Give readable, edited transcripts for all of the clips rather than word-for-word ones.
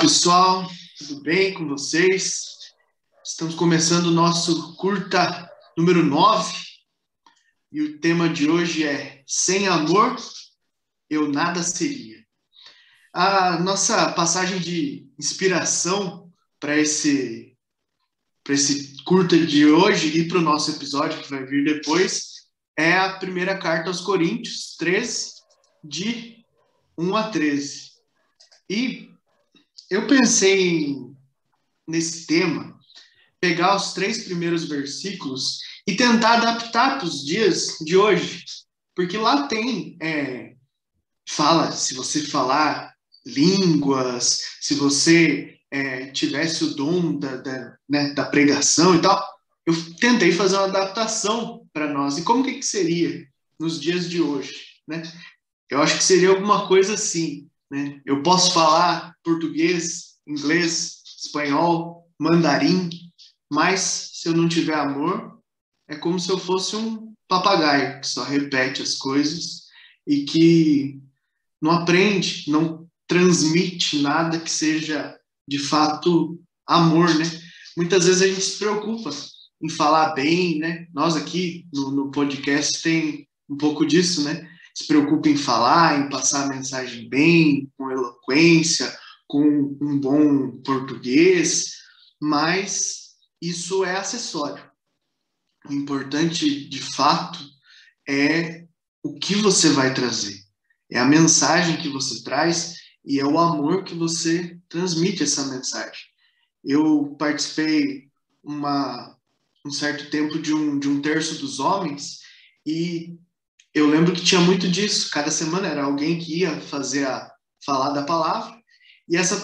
Olá, pessoal, tudo bem com vocês? Estamos começando o nosso curta número 9 e o tema de hoje é Sem amor, eu nada seria. A nossa passagem de inspiração para esse curta de hoje e para o nosso episódio que vai vir depois é a primeira carta aos Coríntios 13, de 1 a 13. E eu pensei nesse tema, pegar os 3 primeiros versículos e tentar adaptar para os dias de hoje. Porque lá tem, fala, se você falar línguas, se você tivesse o dom da pregação e tal. Eu tentei fazer uma adaptação para nós. E como que seria nos dias de hoje, né? Eu acho que seria alguma coisa assim, né? Eu posso falar português, inglês, espanhol, mandarim, mas se eu não tiver amor, é como se eu fosse um papagaio que só repete as coisas e que não aprende, não transmite nada que seja de fato amor, né? Muitas vezes a gente se preocupa em falar bem, né? Nós aqui no podcast tem um pouco disso, né? Se preocupa em falar, em passar a mensagem bem, com eloquência, com um bom português, mas isso é acessório. O importante, de fato, é o que você vai trazer. É a mensagem que você traz e é o amor que você transmite essa mensagem. Eu participei um certo tempo de um terço dos homens e eu lembro que tinha muito disso. Cada semana era alguém que ia falar da palavra e essas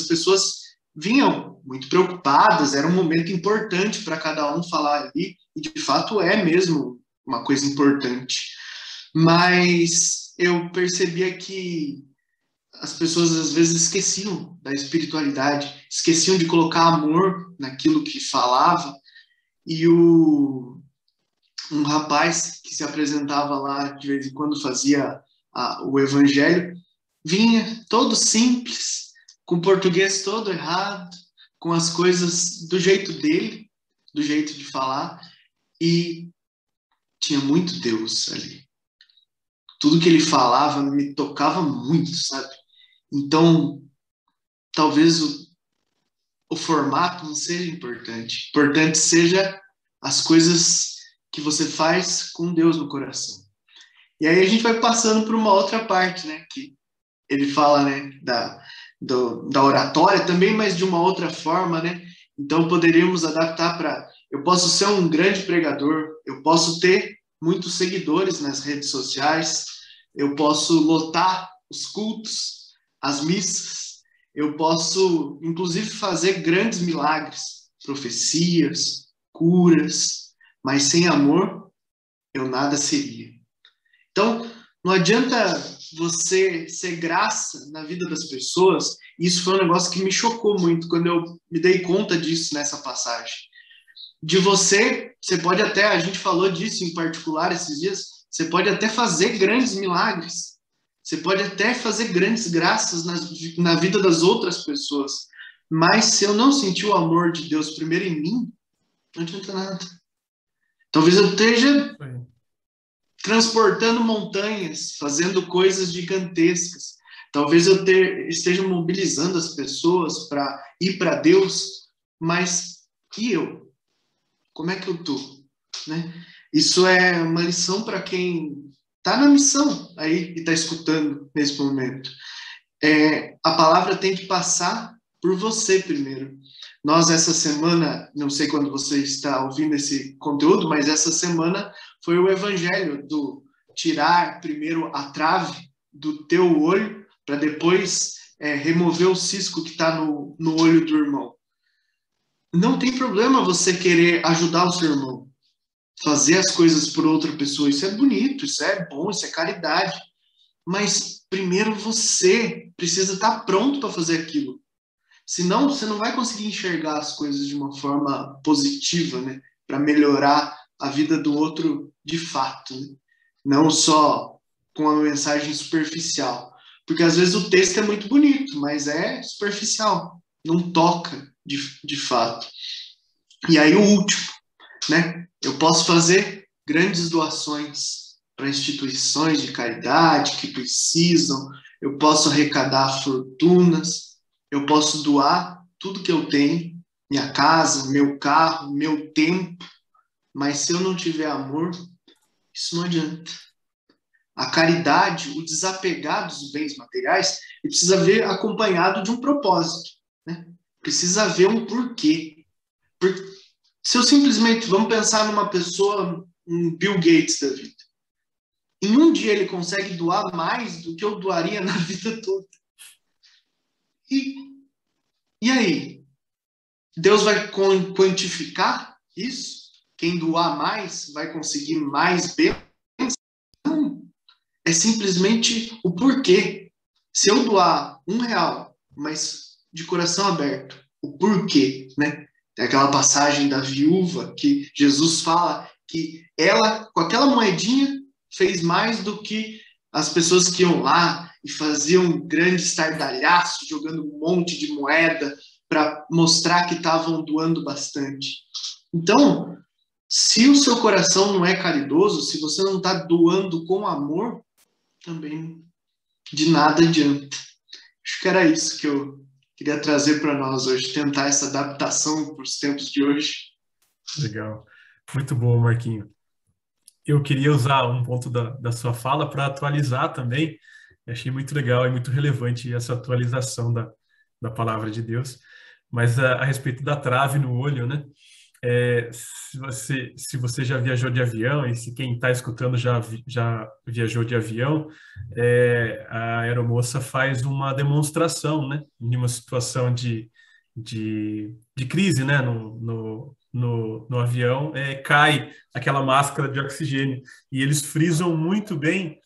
pessoas vinham muito preocupadas. Era um momento importante para cada um falar ali e de fato é mesmo uma coisa importante. Mas eu percebia que as pessoas às vezes esqueciam da espiritualidade, esqueciam de colocar amor naquilo que falava. E um rapaz que se apresentava lá de vez em quando fazia o evangelho, vinha todo simples, com o português todo errado, com as coisas do jeito dele, do jeito de falar, e tinha muito Deus ali. Tudo que ele falava me tocava muito, sabe? Então, talvez o formato não seja importante. Importante seja as coisas que você faz com Deus no coração. E aí a gente vai passando para uma outra parte, né? Que ele fala, né? Da oratória também, mas de uma outra forma, né? Então poderíamos adaptar para... Eu posso ser um grande pregador, eu posso ter muitos seguidores nas redes sociais, eu posso lotar os cultos, as missas, eu posso, inclusive, fazer grandes milagres, profecias, curas, mas sem amor, eu nada seria. Então, não adianta você ser graça na vida das pessoas. Isso foi um negócio que me chocou muito quando eu me dei conta disso nessa passagem. De você pode até, a gente falou disso em particular esses dias, você pode até fazer grandes milagres. Você pode até fazer grandes graças na vida das outras pessoas. Mas se eu não sentir o amor de Deus primeiro em mim, não adianta nada. Talvez eu esteja transportando montanhas, fazendo coisas gigantescas. Talvez eu esteja mobilizando as pessoas para ir para Deus, mas e eu? Como é que eu estou? Né? Isso é uma lição para quem está na missão aí e está escutando nesse momento. A palavra tem que passar por você primeiro. Nós, essa semana, não sei quando você está ouvindo esse conteúdo, mas essa semana foi o evangelho do tirar primeiro a trave do teu olho para depois remover o cisco que está no olho do irmão. Não tem problema você querer ajudar o seu irmão, fazer as coisas por outra pessoa. Isso é bonito, isso é bom, isso é caridade. Mas primeiro você precisa estar pronto para fazer aquilo. Senão, você não vai conseguir enxergar as coisas de uma forma positiva, né? Para melhorar a vida do outro de fato, né? Não só com uma mensagem superficial. Porque às vezes o texto é muito bonito, bonito, mas é superficial, não toca de fato. E aí o último, né? Eu posso fazer grandes doações para instituições de caridade que precisam, eu posso arrecadar fortunas, eu posso doar tudo que eu tenho, minha casa, meu carro, meu tempo, mas se eu não tiver amor, isso não adianta. A caridade, o desapegar dos bens materiais, ele precisa vir acompanhado de um propósito, né? Precisa haver um porquê. Se eu simplesmente, vamos pensar numa pessoa, um Bill Gates da vida. Em um dia ele consegue doar mais do que eu doaria na vida toda. E aí? Deus vai quantificar isso? Quem doar mais vai conseguir mais bens? Não. É simplesmente o porquê. Se eu doar R$1, mas de coração aberto, o porquê, né? Tem aquela passagem da viúva que Jesus fala que ela, com aquela moedinha, fez mais do que as pessoas que iam lá e faziam um grande estardalhaço, jogando um monte de moeda para mostrar que estavam doando bastante. Então, se o seu coração não é caridoso, se você não está doando com amor, também de nada adianta. Acho que era isso que eu queria trazer para nós hoje, tentar essa adaptação para os tempos de hoje. Legal. Muito bom, Marquinho. Eu queria usar um ponto da sua fala para atualizar também. Eu achei muito legal e muito relevante essa atualização da palavra de Deus. Mas a respeito da trave no olho, né? Se você já viajou de avião e se quem está escutando já viajou de avião, a aeromoça faz uma demonstração, né? Em uma situação de crise, né? No avião, cai aquela máscara de oxigênio. E eles frisam muito bem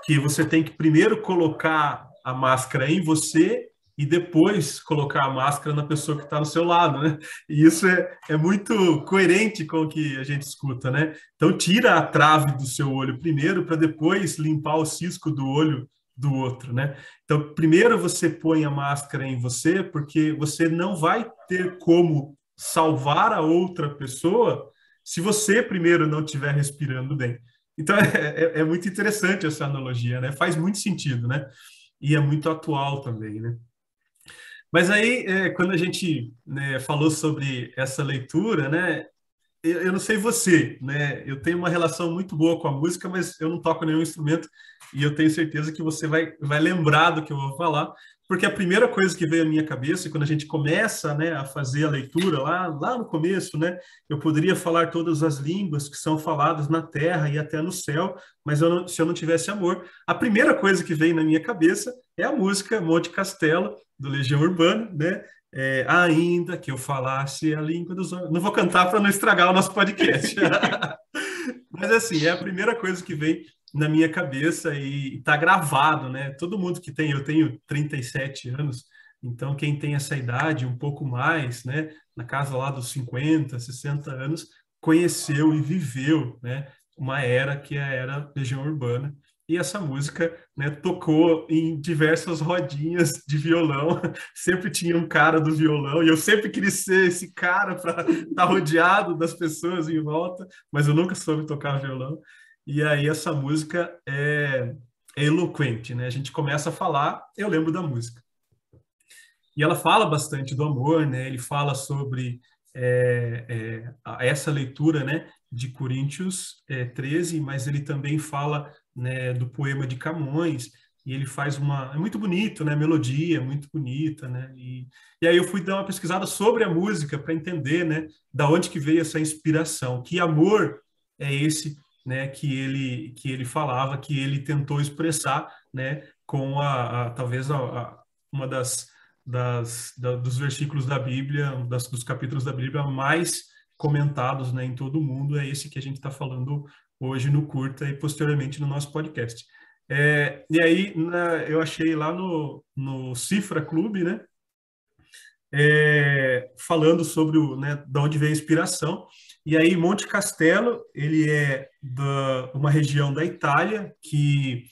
que você tem que primeiro colocar a máscara em você e depois colocar a máscara na pessoa que está ao seu lado, né? E isso é muito coerente com o que a gente escuta, né? Então, tira a trave do seu olho primeiro para depois limpar o cisco do olho do outro, né? Então, primeiro você põe a máscara em você, porque você não vai ter como salvar a outra pessoa se você primeiro não estiver respirando bem. Então, é muito interessante essa analogia, né? Faz muito sentido, né? E é muito atual também, né? Mas aí, quando a gente, né, falou sobre essa leitura, né, eu não sei você, né, eu tenho uma relação muito boa com a música, mas eu não toco nenhum instrumento e eu tenho certeza que você vai lembrar do que eu vou falar, porque a primeira coisa que veio à minha cabeça, quando a gente começa, né, a fazer a leitura lá no começo, né, eu poderia falar todas as línguas que são faladas na terra e até no céu, mas se eu não tivesse amor, a primeira coisa que veio na minha cabeça é a música Monte Castelo, do Legião Urbana, né? Ainda que eu falasse a língua dos homens. Não vou cantar para não estragar o nosso podcast. Mas assim, é a primeira coisa que vem na minha cabeça e está gravado, né? Todo mundo que tem, eu tenho 37 anos, então quem tem essa idade, um pouco mais, né? Na casa lá dos 50, 60 anos, conheceu e viveu, né? Uma era que é a era Legião Urbana. E essa música, né, tocou em diversas rodinhas de violão. Sempre tinha um cara do violão e eu sempre queria ser esse cara para estar rodeado das pessoas em volta, mas eu nunca soube tocar violão. E aí essa música é eloquente, né? A gente começa a falar, eu lembro da música. E ela fala bastante do amor, né? Ele fala sobre essa leitura, né, de Coríntios 13, mas ele também fala, né, do poema de Camões, e ele faz é muito bonito, né, melodia muito bonita, né, e aí eu fui dar uma pesquisada sobre a música para entender, né, da onde que veio essa inspiração, que amor é esse, né, que ele falava, que ele tentou expressar, né, com talvez uma dos versículos da Bíblia, dos capítulos da Bíblia mais comentados, né, em todo o mundo, é esse que a gente está falando hoje no Curta e posteriormente no nosso podcast. E aí eu achei lá no Cifra Clube, né, falando sobre né, de onde veio a inspiração. E aí Monte Castelo, ele é uma região da Itália que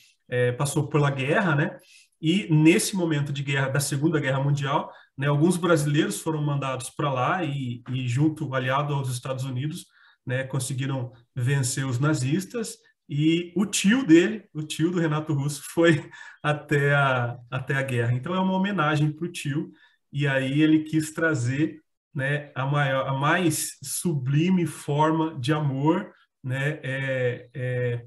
passou pela guerra, né? E nesse momento de guerra, da Segunda Guerra Mundial, né, alguns brasileiros foram mandados para lá e junto, aliado aos Estados Unidos, né, conseguiram vencer os nazistas. E o tio dele, o tio do Renato Russo, foi até a guerra. Então é uma homenagem para o tio. E aí ele quis trazer, né, a mais sublime forma de amor, né,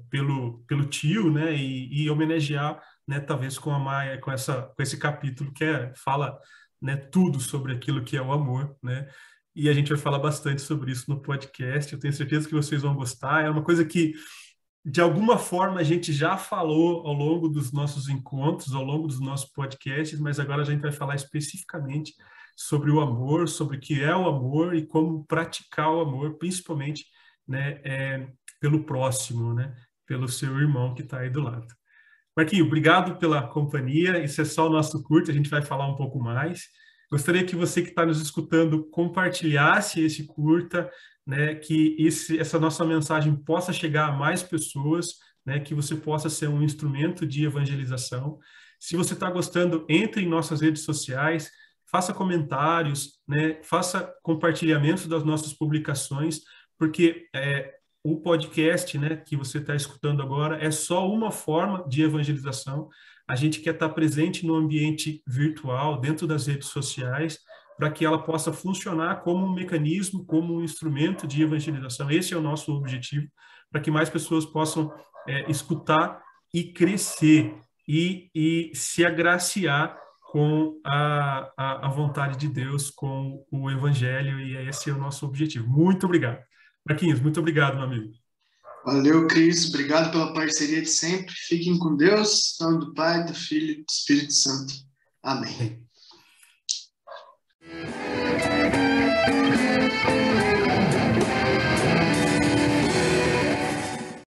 pelo tio, né, e homenagear, né, talvez com a Maia, com esse capítulo que fala, né, tudo sobre aquilo que é o amor, né, e a gente vai falar bastante sobre isso no podcast. Eu tenho certeza que vocês vão gostar. É uma coisa que, de alguma forma, a gente já falou ao longo dos nossos encontros, ao longo dos nossos podcasts, mas agora a gente vai falar especificamente sobre o amor, sobre o que é o amor e como praticar o amor, principalmente, né, pelo próximo, né, pelo seu irmão que está aí do lado. Marquinho, obrigado pela companhia. Isso é só o nosso curto, a gente vai falar um pouco mais. Gostaria que você que está nos escutando compartilhasse esse curta, né, que essa nossa mensagem possa chegar a mais pessoas, né, que você possa ser um instrumento de evangelização. Se você está gostando, entre em nossas redes sociais, faça comentários, né, faça compartilhamento das nossas publicações, porque o podcast, né, que você está escutando agora é só uma forma de evangelização. A gente quer estar presente no ambiente virtual, dentro das redes sociais, para que ela possa funcionar como um mecanismo, como um instrumento de evangelização. Esse é o nosso objetivo, para que mais pessoas possam escutar e crescer e se agraciar com a vontade de Deus, com o Evangelho, e esse é o nosso objetivo. Muito obrigado. Marquinhos, muito obrigado, meu amigo. Valeu, Cris. Obrigado pela parceria de sempre. Fiquem com Deus. Em nome do Pai, do Filho e do Espírito Santo. Amém.